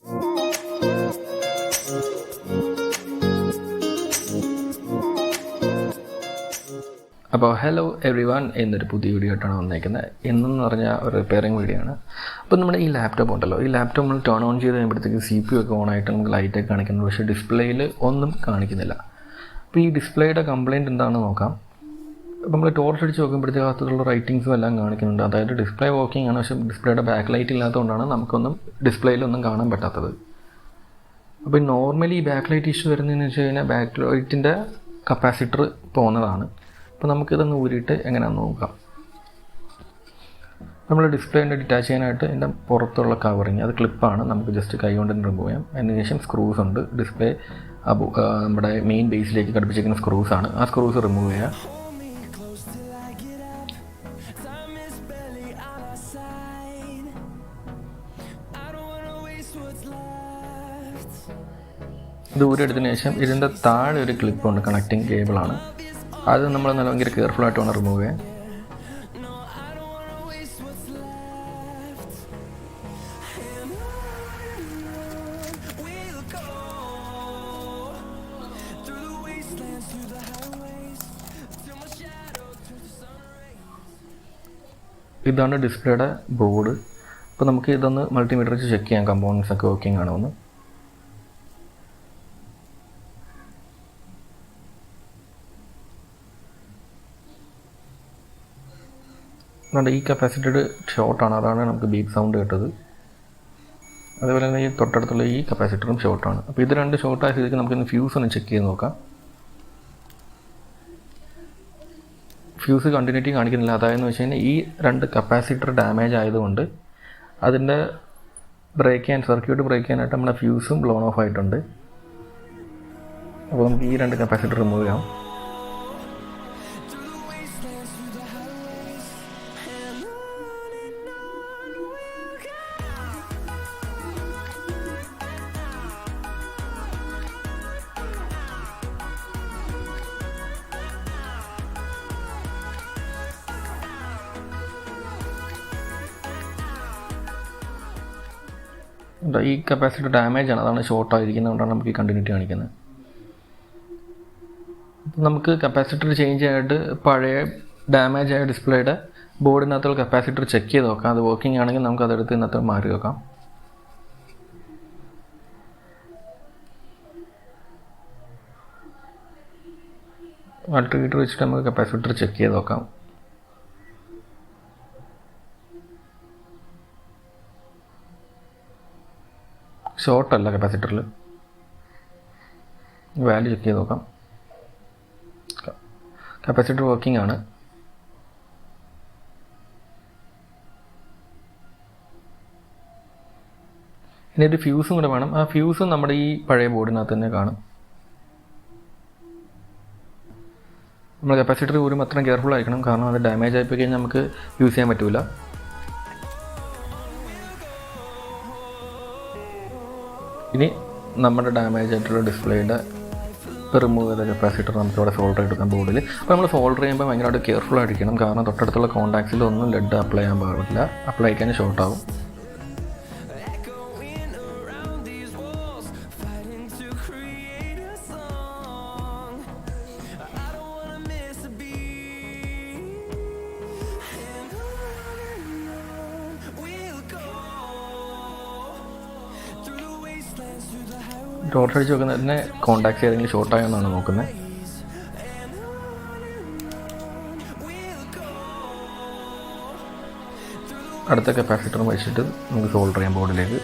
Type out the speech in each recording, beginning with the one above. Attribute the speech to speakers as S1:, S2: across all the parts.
S1: അപ്പോൾ hello every one എന്നൊരു പുതിയ വീഡിയോ ആയിട്ടാണ് വന്നേക്കുന്നത്. ഇന്നെന്ന് പറഞ്ഞാൽ ഒരു റിപ്പയറിങ് വീഡിയോ ആണ്. അപ്പോൾ നമ്മുടെ ഈ ലാപ്ടോപ്പ് ഉണ്ടല്ലോ, ഈ ലാപ്ടോപ്പ് നമ്മൾ ടേൺ ഓൺ ചെയ്ത് കഴിയുമ്പോഴത്തേക്ക് CPU ഒക്കെ ഓൺ ആയിട്ട് നമുക്ക് ലൈറ്റൊക്കെ കാണിക്കുന്നുണ്ട്, പക്ഷേ ഡിസ്പ്ലേയിൽ ഒന്നും കാണിക്കുന്നില്ല. അപ്പോൾ ഈ ഡിസ്പ്ലേയുടെ കംപ്ലയിൻറ്റ് എന്താണെന്ന് നോക്കാം. അപ്പോൾ നമ്മൾ ടോർച്ച് അടിച്ച് നോക്കുമ്പോഴത്തേക്ക് അകത്തുള്ള റൈറ്റിങ്സും എല്ലാം കാണിക്കുന്നുണ്ട്. അതായത് ഡിസ്പ്ലേ വർക്കിംഗ് ആണ്, പക്ഷേ ഡിസ്പ്ലേയുടെ ബാക്ക് ലൈറ്റ് ഇല്ലാത്തതുകൊണ്ടാണ് നമുക്കൊന്നും ഡിസ്പ്ലേയിലൊന്നും കാണാൻ പറ്റാത്തത്. അപ്പോൾ നോർമലി ഈ ബാക്ക് ലൈറ്റ് ഇഷ്യൂ വരുന്നതെന്ന് വെച്ച് കഴിഞ്ഞാൽ ബാക്ക് ലൈറ്റിൻ്റെ കപ്പാസിറ്റർ പോകുന്നതാണ്. അപ്പോൾ നമുക്കിതൊന്ന് ഊരിയിട്ട് എങ്ങനെയാണെന്ന് നോക്കാം. നമ്മൾ ഡിസ്പ്ലേൻ്റെ ഡിറ്റാച്ച് ചെയ്യാനായിട്ട് ഇതിൻ്റെ പുറത്തുള്ള കവറിങ് അത് ക്ലിപ്പാണ്, നമുക്ക് ജസ്റ്റ് കൈ കൊണ്ട് തന്നെ റിമൂവ് ചെയ്യാം. അതിന് ശേഷം സ്ക്രൂസ് ഉണ്ട്. ഡിസ്പ്ലേ നമ്മുടെ മെയിൻ ബേസിലേക്ക് ഘടിപ്പിച്ചിരിക്കുന്ന സ്ക്രൂസാണ്. ആ സ്ക്രൂസ് റിമൂവ് ചെയ്യുക. ഇത് ഊരിയെടുത്തതിന് ശേഷം ഇതിൻ്റെ താഴെ ഒരു ക്ലിപ്പുണ്ട്, കണക്റ്റിംഗ് കേബിളാണ്. അത് നമ്മൾ നല്ല ഭയങ്കര കെയർഫുള്ളായിട്ട് വേണം റിമൂവ് ചെയ്യാൻ. ഇതാണ് ഡിസ്പ്ലേയുടെ ബോർഡ്. അപ്പോൾ നമുക്ക് ഇതൊന്ന് മൾട്ടിമീറ്റർ വെച്ച് ചെക്ക് ചെയ്യാം, കമ്പോണൻസ് ഒക്കെ വർക്കിംഗ് ആണോ എന്ന്. ഈ കപ്പാസിറ്റർ ഷോർട്ടാണ്, അതാണ് നമുക്ക് ബീപ്പ് സൗണ്ട് കേട്ടത്. അതേപോലെ തന്നെ ഈ തൊട്ടടുത്തുള്ള ഈ കപ്പാസിറ്ററും ഷോർട്ടാണ്. അപ്പോൾ ഇത് രണ്ട് ഷോർട്ടായ സ്ഥിതിക്ക് നമുക്കിന്ന് ഫ്യൂസ് ഒന്ന് ചെക്ക് ചെയ്ത് നോക്കാം. ഫ്യൂസ് കണ്ടിന്യൂറ്റി കാണിക്കുന്നില്ല. അതായെന്ന് വെച്ച് കഴിഞ്ഞാൽ ഈ രണ്ട് കപ്പാസിറ്റർ ഡാമേജ് ആയതുകൊണ്ട് അതിൻ്റെ സർക്യൂട്ട് ബ്രേക്ക് ചെയ്യാനായിട്ട് നമ്മുടെ ഫ്യൂസും ബ്ലോൺ ഓഫ് ആയിട്ടുണ്ട്. അപ്പോൾ നമുക്ക് ഈ രണ്ട് കപ്പാസിറ്റർ റിമൂവ് ചെയ്യാം. ഈ കപ്പാസിറ്റർ ഡാമേജ് ആണ്, അതാണ് ഷോർട്ട് ആയിരിക്കുന്നതുകൊണ്ടാണ് നമുക്ക് ഈ കണ്ടിന്യൂറ്റി കാണിക്കുന്നത്. നമുക്ക് കപ്പാസിറ്റർ ചേഞ്ച് ആയിട്ട് പഴയ ഡാമേജ് ആയ ഡിസ്പ്ലേയുടെ ബോർഡിനകത്തുള്ള കപ്പാസിറ്റർ ചെക്ക് ചെയ്ത് നോക്കാം. അത് വർക്കിംഗ് ആണെങ്കിൽ നമുക്ക് അതെടുത്ത് ഇന്നത്തെ മാറി വെക്കാം. മൾട്ടിമീറ്റർ വെച്ചിട്ട് നമുക്ക് കപ്പാസിറ്റർ ചെക്ക് ചെയ്ത് നോക്കാം. ഷോർട്ടല്ല കപ്പാസിറ്ററിൽ. വാല്യൂ ചെക്ക് ചെയ്ത് നോക്കാം. കപ്പാസിറ്റർ വർക്കിംഗ് ആണ്. ഇനി ഒരു ഫ്യൂസും കൂടെ വേണം. ആ ഫ്യൂസും നമ്മുടെ ഈ പഴയ ബോർഡിനകത്ത് തന്നെ കാണും. നമ്മൾ കപ്പാസിറ്റർ ഊരും അത്രയും കെയർഫുൾ ആയിരിക്കണം, കാരണം അത് ഡാമേജ് ആയിപ്പോയി കഴിഞ്ഞാൽ നമുക്ക് യൂസ് ചെയ്യാൻ പറ്റില്ല. ഇനി നമ്മുടെ ഡാമേജ് ആയിട്ടുള്ള ഡിസ്പ്ലേയുടെ റിമൂവ് ചെയ്ത കപ്പാസിറ്റർ നമുക്ക് ഇവിടെ സോൾഡർ എടുക്കാം ബോർഡിൽ. അപ്പോൾ നമ്മൾ സോൾഡർ ചെയ്യുമ്പോൾ ഭയങ്കരമായിട്ട് കെയർഫുൾ ആയിരിക്കണം, കാരണം തൊട്ടടുത്തുള്ള കോൺടാക്ട്സിലൊന്നും ലെഡ് അപ്ലൈ ചെയ്യാൻ പാടില്ല. അപ്ലൈ ചെയ്യാൻ ഷോർട്ടാവും. ടോർച്ച് അടിച്ച് നോക്കുന്നത് തന്നെ കോൺടാക്ട്സ് ഏതെങ്കിലും ഷോർട്ടായോ എന്നാണ് നോക്കുന്നത്. അടുത്ത കപ്പാസിറ്റർ വെച്ചിട്ട് നമുക്ക് സോൾഡർ ചെയ്യാം ബോർഡിലേക്ക്.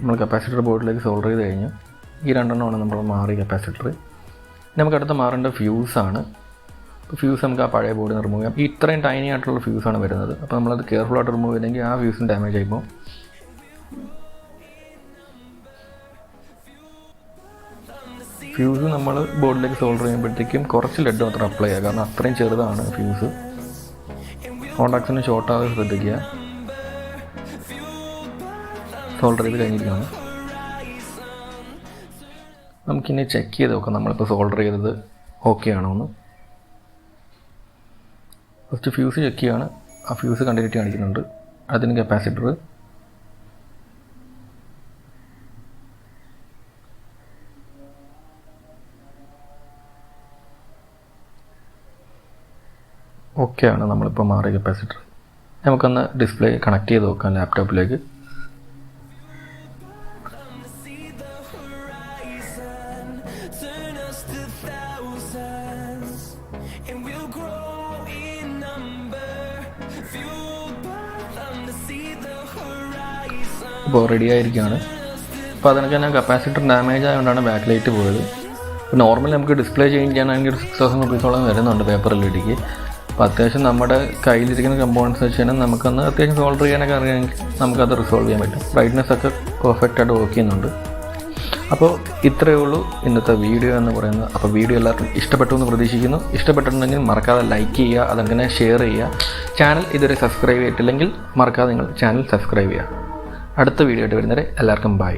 S1: നമ്മൾ കപ്പാസിറ്റർ ബോർഡിലേക്ക് സോൾഡർ ചെയ്ത് കഴിഞ്ഞു. ഈ രണ്ടെണ്ണമാണ് നമ്മൾ മാറിയ കപ്പാസിറ്റർ. നമുക്ക് അടുത്ത് മാറേണ്ട ഫ്യൂസാണ്. ഫ്യൂസ് നമുക്ക് ആ പഴയ ബോർഡിൽ നിന്ന് റിമൂവ് ചെയ്യാം. ഈ ഇത്രയും ടൈനി ആയിട്ടുള്ള ഫ്യൂസാണ് വരുന്നത്. അപ്പോൾ നമ്മളത് കെയർഫുള്ളായിട്ട് റിമൂവ് ചെയ്തെങ്കിൽ ആ ഫ്യൂസും ഡാമേജ് ആയിപ്പോൾ. ഫ്യൂസ് നമ്മൾ ബോർഡിലേക്ക് സോൾഡർ ചെയ്യുമ്പോഴത്തേക്കും കുറച്ച് ലെഡ് മാത്രം അപ്ലൈ ചെയ്യുക, കാരണം അത്രയും ചെറുതാണ് ഫ്യൂസ്. കോൺടാക്ട്സിന് ഷോർട്ടാകാതെ ശ്രദ്ധിക്കുക. സോൾഡർ ചെയ്ത് കഴിഞ്ഞിരിക്കുകയാണ്. നമുക്കിനി ചെക്ക് ചെയ്ത് നോക്കാം നമ്മളിപ്പോൾ സോൾഡർ ചെയ്തത് ഓക്കെ ആണോ എന്ന്. ഫസ്റ്റ് ഫ്യൂസ് ചെക്ക് ചെയ്യുകയാണ്. ആ ഫ്യൂസ് കണ്ടിന്യൂറ്റി കാണിക്കുന്നുണ്ട്. അതിന് കപ്പാസിറ്റർ, ഓക്കെ ആണ്. നമ്മളിപ്പോൾ മാറിയ കപ്പാസിറ്റർ. നമുക്കൊന്ന് ഡിസ്പ്ലേ കണക്ട് ചെയ്ത് നോക്കാം ലാപ്ടോപ്പിലേക്ക്. ഇപ്പോൾ റെഡി ആയിരിക്കുകയാണ്. അപ്പോൾ അതിനൊക്കെ തന്നെ കപ്പാസിറ്റർ ഡാമേജ് ആയതുകൊണ്ടാണ് ബാക്ക് ലൈറ്റ് പോയത്. ഇപ്പോൾ നോർമലി നമുക്ക് ഡിസ്പ്ലേ ചേഞ്ച് ചെയ്യാനാണെങ്കിൽ ഒരു 6000 റുപ്പീസോളം വരുന്നുണ്ട് പേപ്പർ എൽഇഡിക്ക്. അപ്പോൾ അത്യാവശ്യം നമ്മുടെ കയ്യിലിരിക്കുന്ന കമ്പോണൻസ് വെച്ച് തന്നെ നമുക്കൊന്ന് അത്യാവശ്യം സോൾഡർ ചെയ്യാനൊക്കെ അറിയാമെങ്കിൽ നമുക്കത് റിസോൾവ് ചെയ്യാൻ പറ്റും. ബ്രൈറ്റ്നസ് ഒക്കെ പെർഫെക്റ്റായിട്ട് വർക്ക് ചെയ്യുന്നുണ്ട്. അപ്പോൾ ഇത്രയേ ഉള്ളൂ ഇന്നത്തെ വീഡിയോ എന്ന് പറയുന്നത്. അപ്പോൾ വീഡിയോ എല്ലാവർക്കും ഇഷ്ടപ്പെട്ടു എന്ന് പ്രതീക്ഷിക്കുന്നു. ഇഷ്ടപ്പെട്ടിട്ടുണ്ടെങ്കിൽ മറക്കാതെ ലൈക്ക് ചെയ്യുക, അതങ്ങനെ ഷെയർ ചെയ്യുക. ചാനൽ ഇതുവരെ സബ്സ്ക്രൈബ് ചെയ്തിട്ടില്ലെങ്കിൽ മറക്കാതെ നിങ്ങൾ ചാനൽ സബ്സ്ക്രൈബ് ചെയ്യുക. അടുത്ത വീഡിയോ ആയിട്ട് വരുന്നവരെ എല്ലാവർക്കും ബൈ.